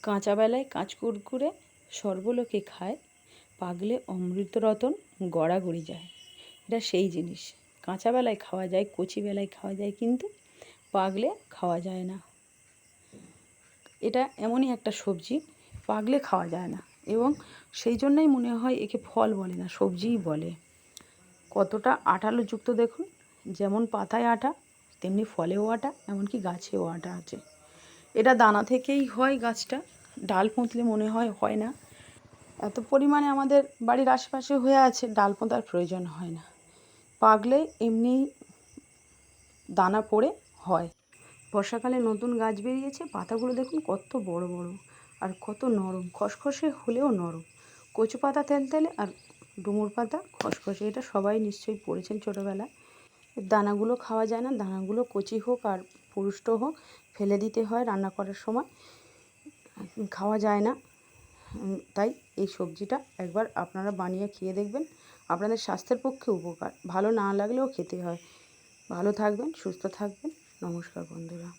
কাঁচা বেলায় কাঁচ কুরকুরে সর্বলোকে খায়, পাগলে অমৃত রতন গড়াগড়ি যায়। এটা সেই জিনিস, কাঁচা বেলায় খাওয়া যায়, কচি বেলায় খাওয়া যায়, কিন্তু পাগলে খাওয়া যায় না। এটা এমনই একটা সবজি, পাগলে খাওয়া যায় না, এবং সেই জন্যই মনে হয় একে ফল বলে না, সবজিই বলে। কতটা আঠালোযুক্ত দেখুন, যেমন পাতায় আঠা তেমনি ফলেও আঠা, এমনকি গাছেও আঠা আছে। এটা দানা থেকেই হয় গাছটা, ডাল পুঁতলে মনে হয় না। এত পরিমাণে আমাদের বাড়ির আশেপাশে হয়ে আছে, ডাল পোঁতার প্রয়োজন হয় না, পাগলে এমনি দানা পড়ে হয়। বর্ষাকালে নতুন গাছ বেরিয়েছে, পাতাগুলো দেখুন কত বড় বড় আর কত নরম, খসখসে হলেও নরম। কচু পাতা তেলতেলে আর ডুমুর পাতা খসখসে, এটা সবাই নিশ্চয়ই পড়েছেন ছোটোবেলায়। দানাগুলো খাওয়া যায় না, দানাগুলো কচি হোক আর পুরুষ্ট হোক ফেলে দিতে হয় রান্না করার সময়, খাওয়া যায় না। তাই এই সবজিটা একবার আপনারা বানিয়ে খেয়ে দেখবেন, আপনাদের স্বাস্থ্যের পক্ষে উপকার। ভালো না লাগলেও খেতে হয়। ভালো থাকবেন, সুস্থ থাকবেন। নমস্কার বন্ধুরা।